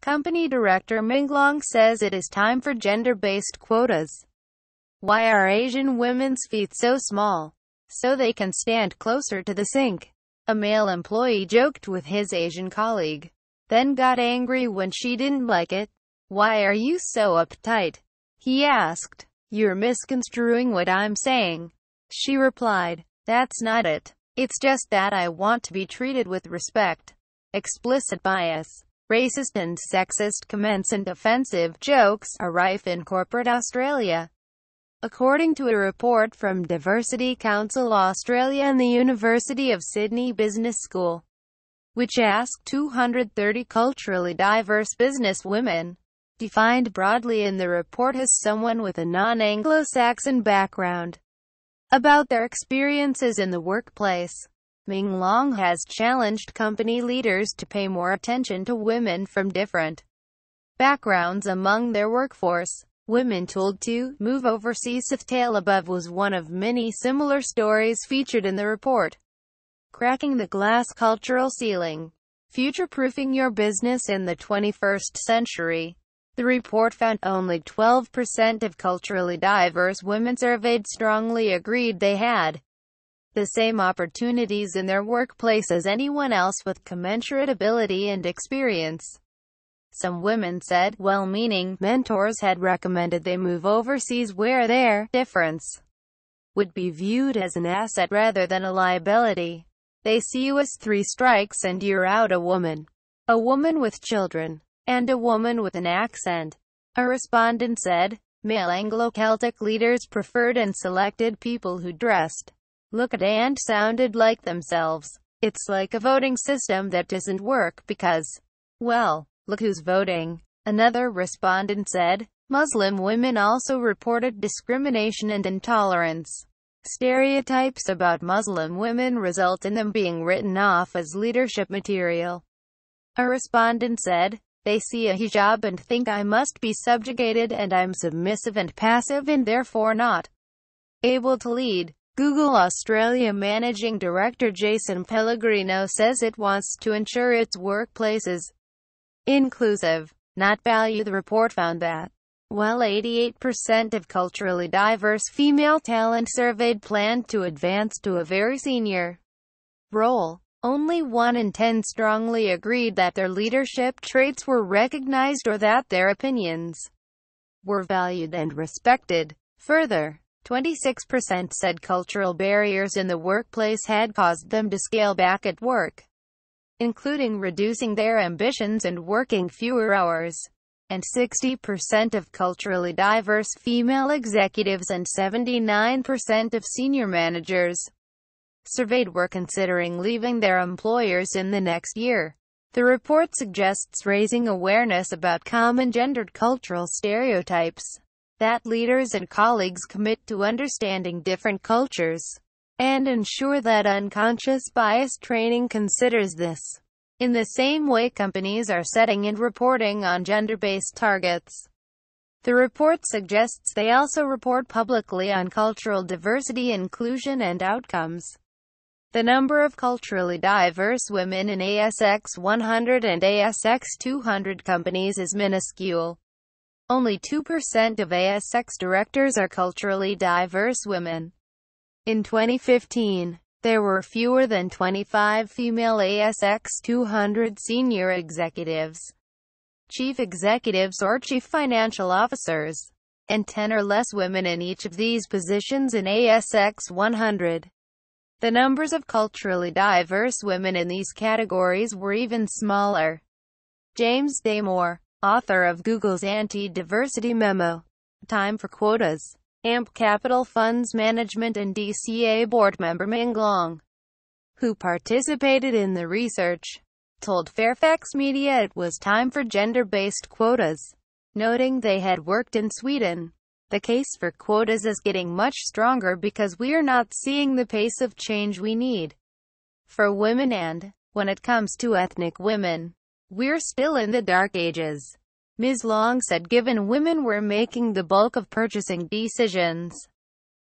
Company director Ming Long says it is time for gender-based quotas. Why are Asian women's feet so small? So they can stand closer to the sink. A male employee joked with his Asian colleague, then got angry when she didn't like it. Why are you so uptight? He asked. You're misconstruing what I'm saying. She replied. That's not it. It's just that I want to be treated with respect. Explicit bias, racist and sexist comments and offensive jokes are rife in corporate Australia. According to a report from Diversity Council Australia and the University of Sydney Business School, which asked 230 culturally diverse businesswomen, defined broadly in the report as someone with a non-Anglo Saxon background, about their experiences in the workplace. Ming Long has challenged company leaders to pay more attention to women from different backgrounds among their workforce. Women told to move overseas. The tale above was one of many similar stories featured in the report. Cracking the glass cultural ceiling. Future-proofing your business in the 21st century. The report found only 12% of culturally diverse women surveyed strongly agreed they had the same opportunities in their workplace as anyone else with commensurate ability and experience. Some women said well-meaning mentors had recommended they move overseas where their difference would be viewed as an asset rather than a liability. They see you as 3 strikes and you're out: a woman with children, and a woman with an accent. A respondent said, male Anglo-Celtic leaders preferred and selected people who dressed, looked and sounded like themselves. It's like a voting system that doesn't work because, well, look who's voting. Another respondent said, Muslim women also reported discrimination and intolerance. Stereotypes about Muslim women result in them being written off as leadership material. A respondent said, they see a hijab and think I must be subjugated and I'm submissive and passive and therefore not able to lead. Google Australia Managing Director Jason Pellegrino says it wants to ensure its workplaces inclusive, not value. The report found that, while 88% of culturally diverse female talent surveyed planned to advance to a very senior role, only 1 in 10 strongly agreed that their leadership traits were recognized or that their opinions were valued and respected. Further, 26% said cultural barriers in the workplace had caused them to scale back at work, including reducing their ambitions and working fewer hours. And 60% of culturally diverse female executives and 79% of senior managers surveyed were considering leaving their employers in the next year. The report suggests raising awareness about common gendered cultural stereotypes, that leaders and colleagues commit to understanding different cultures, and ensure that unconscious bias training considers this. In the same way companies are setting and reporting on gender-based targets, the report suggests they also report publicly on cultural diversity, inclusion and outcomes. The number of culturally diverse women in ASX 100 and ASX 200 companies is minuscule. Only 2% of ASX directors are culturally diverse women. In 2015, there were fewer than 25 female ASX 200 senior executives, chief executives or chief financial officers, and 10 or less women in each of these positions in ASX 100. The numbers of culturally diverse women in these categories were even smaller. James Damore, author of Google's Anti-Diversity Memo, Time for Quotas, AMP Capital Funds Management and DCA board member Ming Long, who participated in the research, told Fairfax Media it was time for gender-based quotas, noting they had worked in Sweden. The case for quotas is getting much stronger because we are not seeing the pace of change we need for women, and, when it comes to ethnic women, we're still in the dark ages. Ms. Long said given women were making the bulk of purchasing decisions,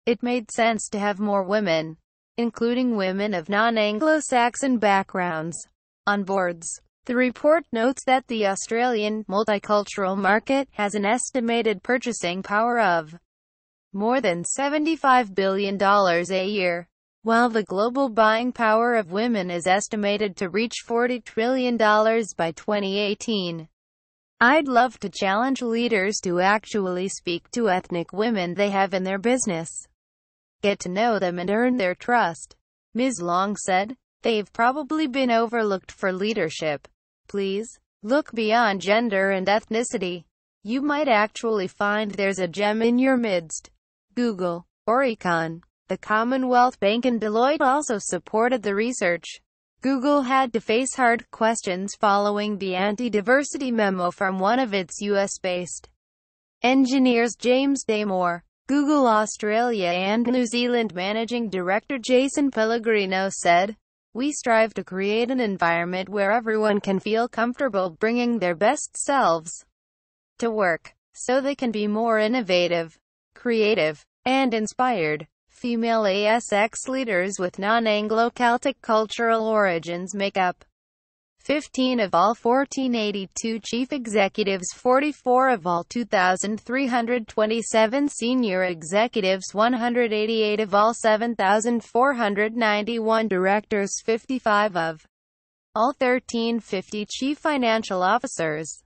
it made sense to have more women, including women of non-Anglo-Saxon backgrounds, on boards. The report notes that the Australian multicultural market has an estimated purchasing power of more than $75 billion a year, while the global buying power of women is estimated to reach $40 trillion by 2018. I'd love to challenge leaders to actually speak to ethnic women they have in their business. Get to know them and earn their trust. Ms. Long said, "They've probably been overlooked for leadership. Please, look beyond gender and ethnicity. You might actually find there's a gem in your midst." Google, Oricon, the Commonwealth Bank and Deloitte also supported the research. Google had to face hard questions following the anti-diversity memo from one of its US-based engineers, James Damore. Google Australia and New Zealand Managing Director Jason Pellegrino said, "We strive to create an environment where everyone can feel comfortable bringing their best selves to work, so they can be more innovative, creative, and inspired." Female ASX leaders with non-Anglo Celtic cultural origins make up 15 of all 1,482 chief executives, 44 of all 2,327 senior executives, 188 of all 7,491 directors, 55 of all 1,350 chief financial officers.